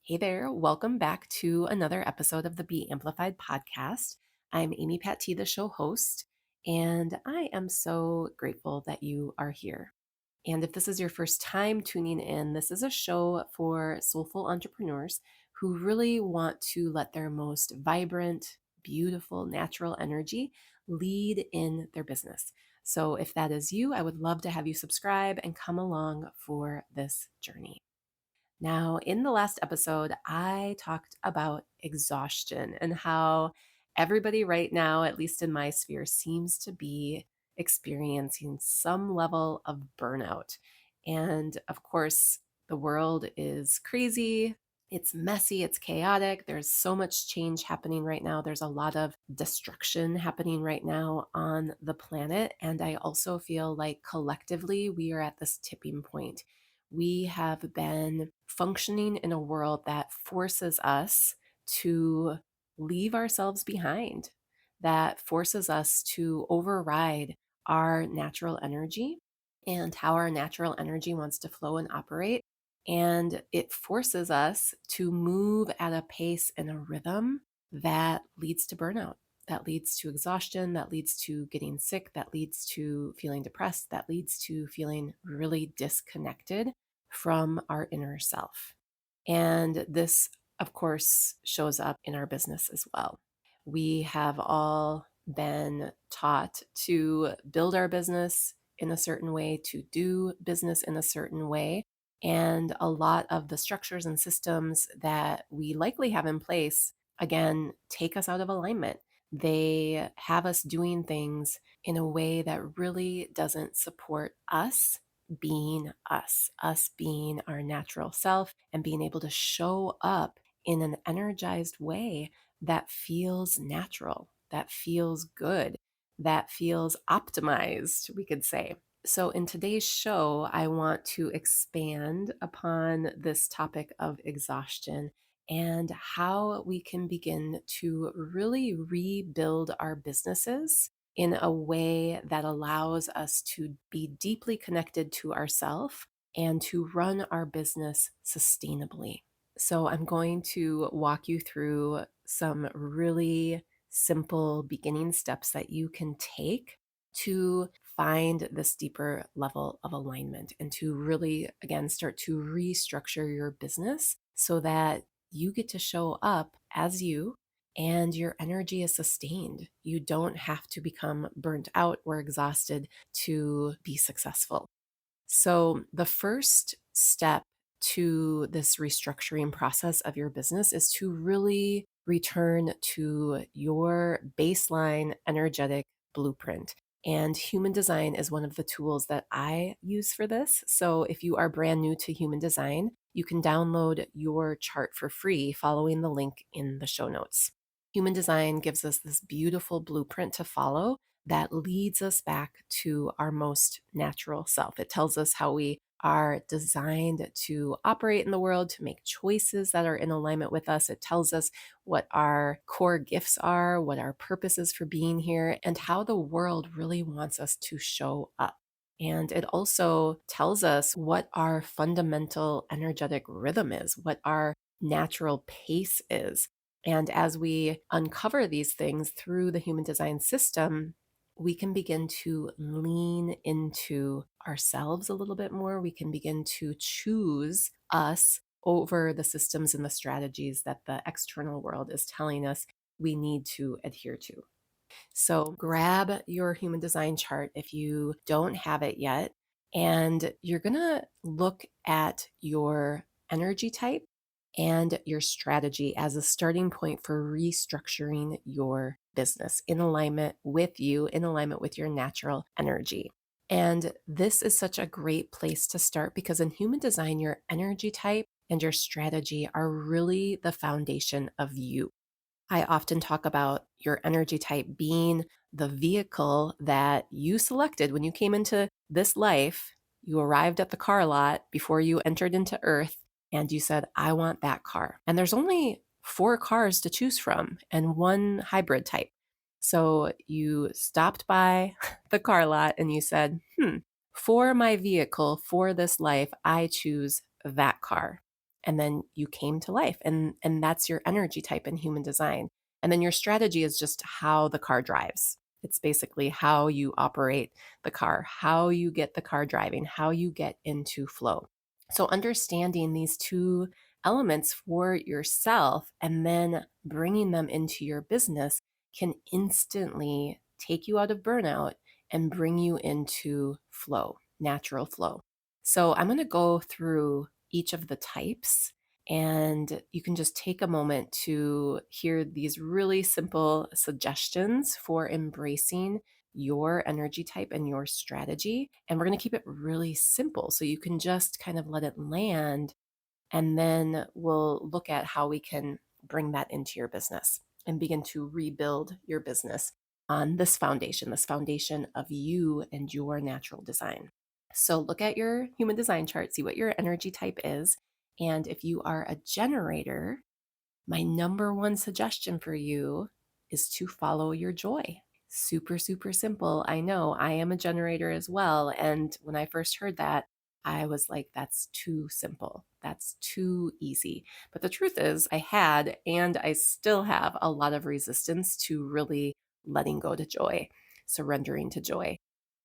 Hey there, welcome back to another episode of the bAmplified podcast. I'm Amy Patee, the show host, and I am so grateful that you are here. And if this is your first time tuning in, this is a show for soulful entrepreneurs who really want to let their most vibrant, beautiful, natural energy lead in their business. So if that is you, I would love to have you subscribe and come along for this journey. Now, in the last episode, I talked about exhaustion and how everybody right now, at least in my sphere, seems to be experiencing some level of burnout. And of course, the world is crazy. It's messy, it's chaotic. There's so much change happening right now. There's a lot of destruction happening right now on the planet. And I also feel like collectively we are at this tipping point. We have been functioning in a world that forces us to leave ourselves behind, that forces us to override our natural energy and how our natural energy wants to flow and operate. And it forces us to move at a pace and a rhythm that leads to burnout, that leads to exhaustion, that leads to getting sick, that leads to feeling depressed, that leads to feeling really disconnected from our inner self. And this, of course, shows up in our business as well. We have all been taught to build our business in a certain way, to do business in a certain way. And a lot of the structures and systems that we likely have in place, again, take us out of alignment. They have us doing things in a way that really doesn't support us being our natural self and being able to show up in an energized way that feels natural, that feels good, that feels optimized, we could say. So, in today's show, I want to expand upon this topic of exhaustion and how we can begin to really rebuild our businesses in a way that allows us to be deeply connected to ourselves and to run our business sustainably. So, I'm going to walk you through some really simple beginning steps that you can take to find this deeper level of alignment and to really, again, start to restructure your business so that you get to show up as you and your energy is sustained. You don't have to become burnt out or exhausted to be successful. So, the first step to this restructuring process of your business is to really return to your baseline energetic blueprint. And human design is one of the tools that I use for this. So, if you are brand new to human design, you can download your chart for free following the link in the show notes. Human design gives us this beautiful blueprint to follow that leads us back to our most natural self. It tells us how we are designed to operate in the world, to make choices that are in alignment with us. It tells us what our core gifts are, what our purpose is for being here, and how the world really wants us to show up. And it also tells us what our fundamental energetic rhythm is, what our natural pace is. And as we uncover these things through the human design system, we can begin to lean into ourselves a little bit more. We can begin to choose us over the systems and the strategies that the external world is telling us we need to adhere to. So grab your human design chart if you don't have it yet, and you're going to look at your energy type and your strategy as a starting point for restructuring your business in alignment with you, in alignment with your natural energy. And this is such a great place to start because in human design, your energy type and your strategy are really the foundation of you. I often talk about your energy type being the vehicle that you selected when you came into this life. You arrived at the car lot before you entered into Earth and you said, I want that car. And there's only 4 cars to choose from and one hybrid type. So you stopped by the car lot and you said, for my vehicle, for this life, I choose that car. and then you came to life. And that's your energy type in human design. And then your strategy is just how the car drives. It's basically how you operate the car, how you get the car driving, how you get into flow. So understanding these two elements for yourself and then bringing them into your business can instantly take you out of burnout and bring you into flow, natural flow. So I'm going to go through each of the types, and you can just take a moment to hear these really simple suggestions for embracing your energy type and your strategy. And we're going to keep it really simple so you can just kind of let it land. And then we'll look at how we can bring that into your business and begin to rebuild your business on this foundation of you and your natural design. So look at your human design chart, see what your energy type is. And if you are a generator, my number one suggestion for you is to follow your joy. Super, super simple. I know I am a generator as well. And when I first heard that, I was like, that's too simple. That's too easy. But the truth is, I had and I still have a lot of resistance to really letting go to joy, surrendering to joy.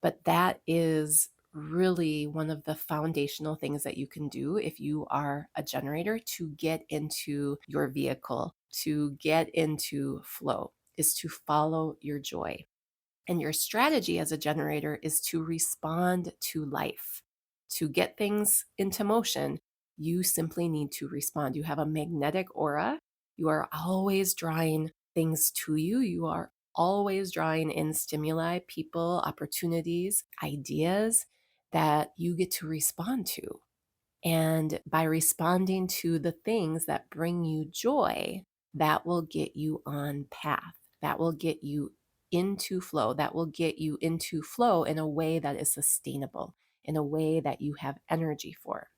But that is really one of the foundational things that you can do if you are a generator to get into your vehicle, to get into flow, is to follow your joy. And your strategy as a generator is to respond to life. To get things into motion, you simply need to respond. You have a magnetic aura. You are always drawing things to you. You are always drawing in stimuli, people, opportunities, ideas that you get to respond to. And by responding to the things that bring you joy, that will get you on path. That will get you into flow. That will get you into flow in a way that is sustainable, in a way that you have energy for.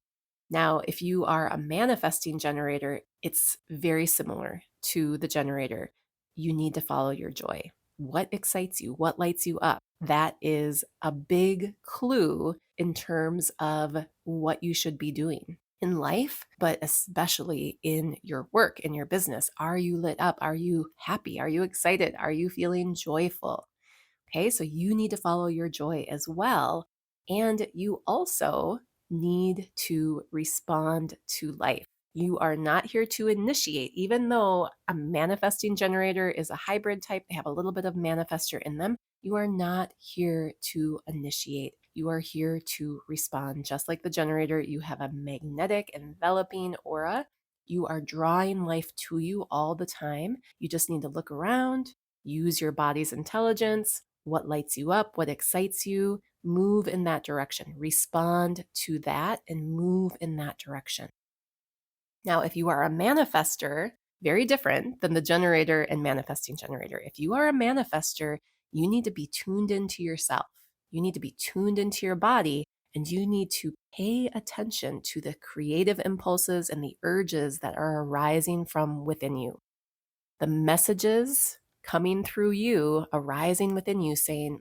Now, if you are a manifesting generator, it's very similar to the generator. You need to follow your joy. What excites you? What lights you up? That is a big clue in terms of what you should be doing in life, but especially in your work, in your business. Are you lit up? Are you happy? Are you excited? Are you feeling joyful? Okay, so you need to follow your joy as well. And you also need to respond to life. You are not here to initiate, even though a manifesting generator is a hybrid type, they have a little bit of manifestor in them. You are not here to initiate. You are here to respond. Just like the generator, you have a magnetic enveloping aura. You are drawing life to you all the time. You just need to look around, use your body's intelligence, what lights you up, what excites you, move in that direction, respond to that and move in that direction. Now, if you are a manifester, very different than the generator and manifesting generator. If you are a manifester, you need to be tuned into yourself. You need to be tuned into your body, and you need to pay attention to the creative impulses and the urges that are arising from within you. The messages coming through you, arising within you, saying,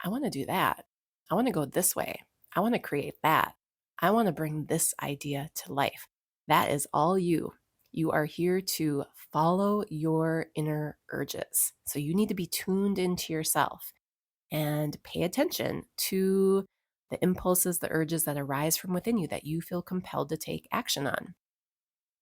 I want to do that. I want to go this way. I want to create that. I want to bring this idea to life. That is all you. You are here to follow your inner urges. So you need to be tuned into yourself and pay attention to the impulses, the urges that arise from within you that you feel compelled to take action on.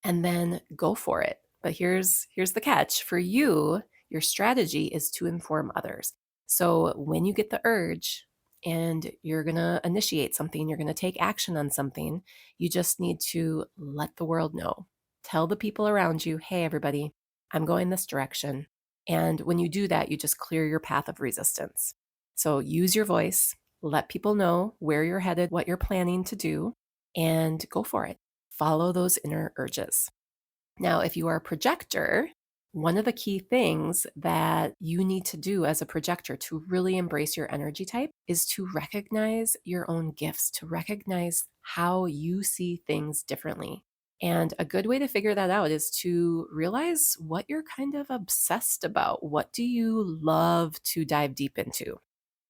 And then go for it. But here's the catch. For you, your strategy is to inform others. So when you get the urge and you're going to initiate something, you're going to take action on something, you just need to let the world know. Tell the people around you, hey, everybody, I'm going this direction. And when you do that, you just clear your path of resistance. So use your voice, let people know where you're headed, what you're planning to do, and go for it. Follow those inner urges. Now, if you are a projector, one of the key things that you need to do as a projector to really embrace your energy type is to recognize your own gifts, to recognize how you see things differently. And a good way to figure that out is to realize what you're kind of obsessed about. What do you love to dive deep into?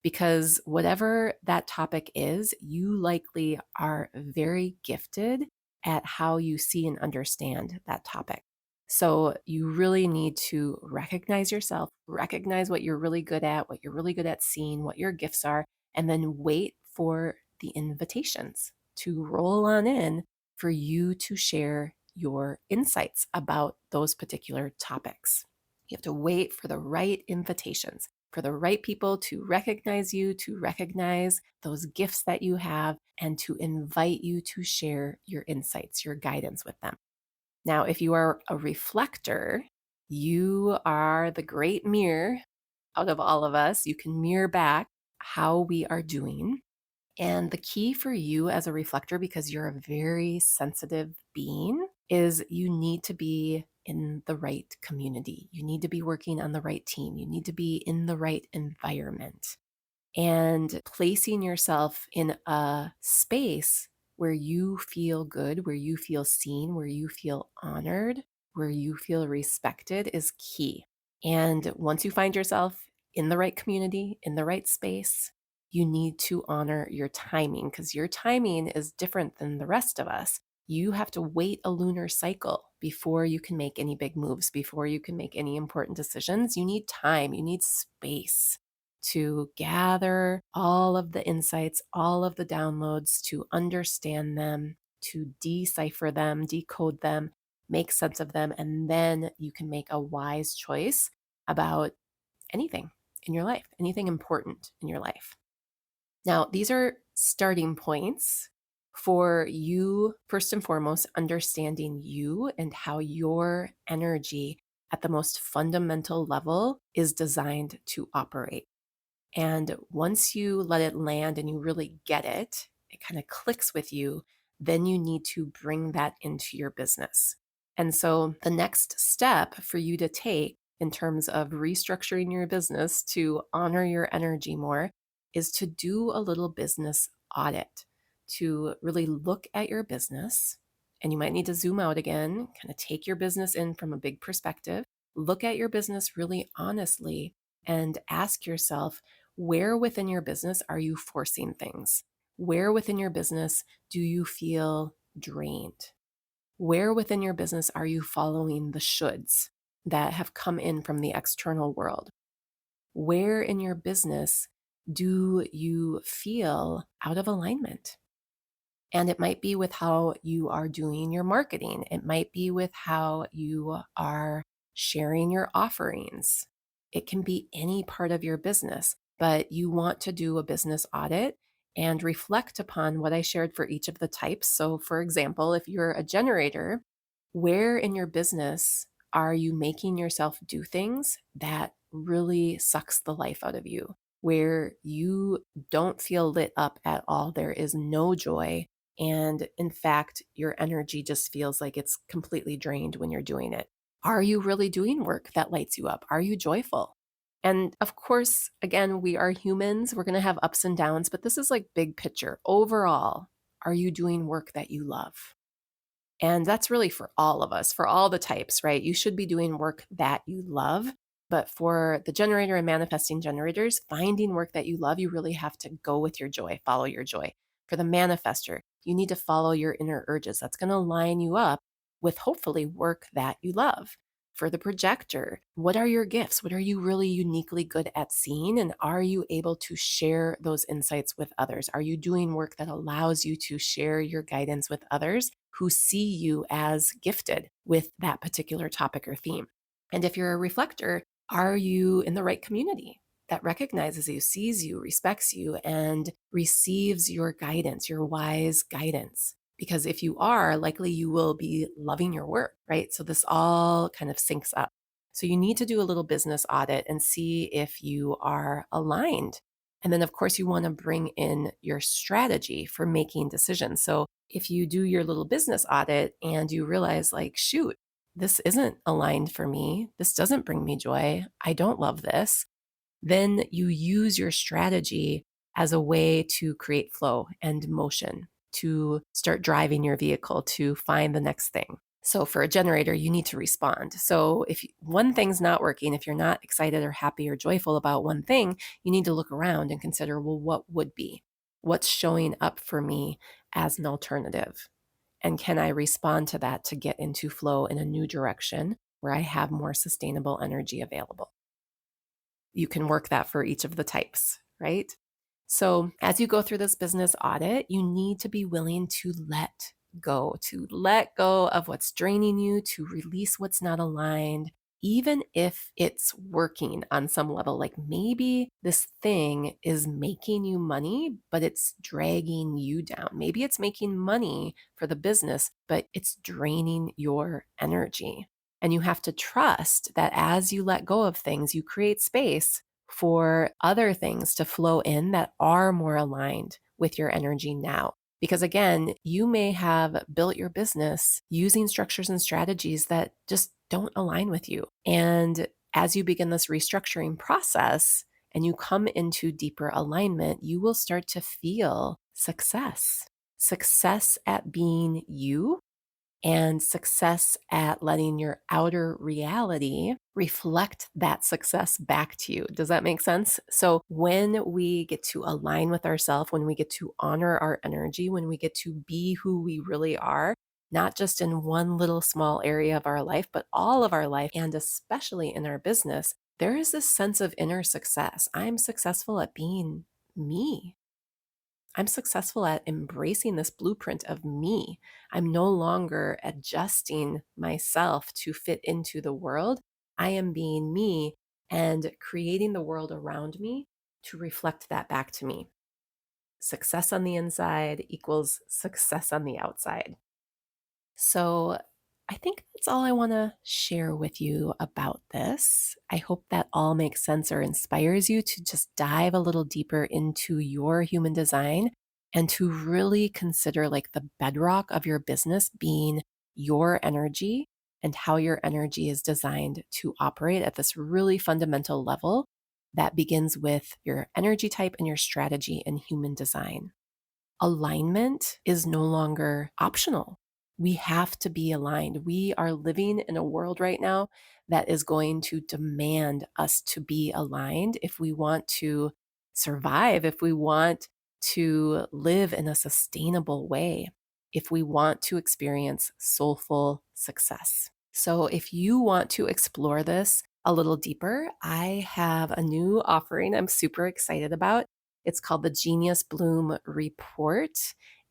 Because whatever that topic is, you likely are very gifted at how you see and understand that topic. So you really need to recognize yourself, recognize what you're really good at, what you're really good at seeing, what your gifts are, and then wait for the invitations to roll on in for you to share your insights about those particular topics. You have to wait for the right invitations, for the right people to recognize you, to recognize those gifts that you have, and to invite you to share your insights, your guidance with them. Now, if you are a reflector, you are the great mirror out of all of us. You can mirror back how we are doing. And the key for you as a reflector, because you're a very sensitive being, is you need to be in the right community. You need to be working on the right team. You need to be in the right environment and placing yourself in a space where you feel good, where you feel seen, where you feel honored, where you feel respected is key. And once you find yourself in the right community, in the right space, you need to honor your timing because your timing is different than the rest of us. You have to wait a lunar cycle before you can make any big moves, before you can make any important decisions. You need time, you need space to gather all of the insights, all of the downloads, to understand them, to decipher them, decode them, make sense of them, and then you can make a wise choice about anything in your life, anything important in your life. Now, these are starting points for you, first and foremost, understanding you and how your energy at the most fundamental level is designed to operate. And once you let it land and you really get it, it kind of clicks with you, then you need to bring that into your business. And so the next step for you to take in terms of restructuring your business to honor your energy more is to do a little business audit, to really look at your business. And you might need to zoom out again, kind of take your business in from a big perspective, look at your business really honestly, and ask yourself, where within your business are you forcing things? Where within your business do you feel drained? Where within your business are you following the shoulds that have come in from the external world? Where in your business do you feel out of alignment? And it might be with how you are doing your marketing. It might be with how you are sharing your offerings. It can be any part of your business, but you want to do a business audit and reflect upon what I shared for each of the types. So, for example, if you're a generator, where in your business are you making yourself do things that really sucks the life out of you, where you don't feel lit up at all? There is no joy. And in fact, your energy just feels like it's completely drained when you're doing it. Are you really doing work that lights you up? Are you joyful? And of course, again, we are humans. We're going to have ups and downs, but this is like big picture. Overall, are you doing work that you love? And that's really for all of us, for all the types, right? You should be doing work that you love. But for the generator and manifesting generators, finding work that you love, you really have to go with your joy, follow your joy. For the manifester, you need to follow your inner urges. That's going to line you up with hopefully work that you love. For the projector, what are your gifts? What are you really uniquely good at seeing? And are you able to share those insights with others? Are you doing work that allows you to share your guidance with others who see you as gifted with that particular topic or theme? And if you're a reflector, are you in the right community that recognizes you, sees you, respects you, and receives your guidance, your wise guidance? Because if you are, likely you will be loving your work, right? So this all kind of syncs up. So you need to do a little business audit and see if you are aligned. And then, of course, you want to bring in your strategy for making decisions. So if you do your little business audit and you realize, like, shoot, this isn't aligned for me, this doesn't bring me joy, I don't love this, then you use your strategy as a way to create flow and motion, to start driving your vehicle to find the next thing. So for a generator, you need to respond. So if one thing's not working, if you're not excited or happy or joyful about one thing, you need to look around and consider, well, what would be? What's showing up for me as an alternative? And can I respond to that to get into flow in a new direction where I have more sustainable energy available? You can work that for each of the types, right? So, as you go through this business audit, you need to be willing to let go of what's draining you, to release what's not aligned, even if it's working on some level. Like maybe this thing is making you money, but it's dragging you down. Maybe it's making money for the business, but it's draining your energy. And you have to trust that as you let go of things, you create space for other things to flow in that are more aligned with your energy now. Because again, you may have built your business using structures and strategies that just don't align with you. And as you begin this restructuring process and you come into deeper alignment, you will start to feel success at being you and success at letting your outer reality reflect that success back to you. Does that make sense? So, when we get to align with ourselves, when we get to honor our energy, when we get to be who we really are, not just in one little small area of our life, but all of our life, and especially in our business, there is this sense of inner success. I'm successful at being me. I'm successful at embracing this blueprint of me. I'm no longer adjusting myself to fit into the world. I am being me and creating the world around me to reflect that back to me. Success on the inside equals success on the outside. So I think that's all I want to share with you about this. I hope that all makes sense or inspires you to just dive a little deeper into your human design and to really consider like the bedrock of your business being your energy and how your energy is designed to operate at this really fundamental level that begins with your energy type and your strategy and human design. Alignment is no longer optional. We have to be aligned. We are living in a world right now that is going to demand us to be aligned if we want to survive, if we want to live in a sustainable way, if we want to experience soulful success. So, if you want to explore this a little deeper, I have a new offering I'm super excited about. It's called the Genius Bloom Report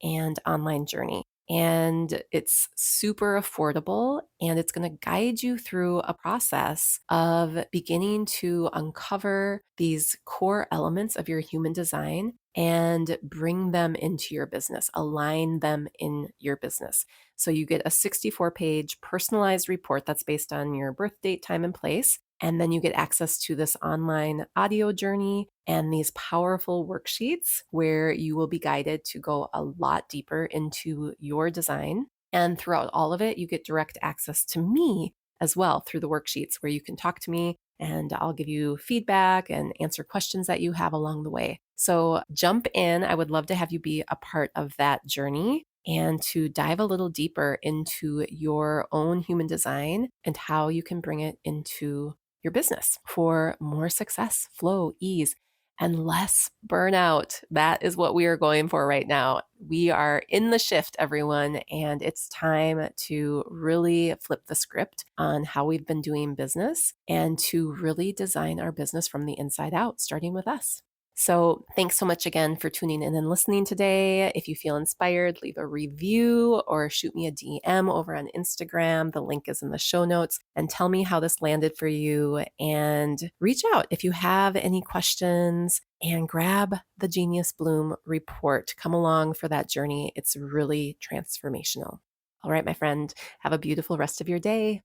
and Online Journey. And it's super affordable and it's going to guide you through a process of beginning to uncover these core elements of your human design and bring them into your business, align them in your business. So you get a 64-page personalized report that's based on your birth date, time, and place. And then you get access to this online audio journey and these powerful worksheets where you will be guided to go a lot deeper into your design. And throughout all of it, you get direct access to me as well through the worksheets where you can talk to me and I'll give you feedback and answer questions that you have along the way. So jump in. I would love to have you be a part of that journey and to dive a little deeper into your own human design and how you can bring it into your business for more success, flow, ease, and less burnout. That is what we are going for right now. We are in the shift, everyone, and it's time to really flip the script on how we've been doing business and to really design our business from the inside out, starting with us. So, thanks so much again for tuning in and listening today. If you feel inspired, leave a review or shoot me a DM over on Instagram. The link is in the show notes and tell me how this landed for you. And reach out if you have any questions and grab the Genius Bloom report. Come along for that journey. It's really transformational. All right, my friend, have a beautiful rest of your day.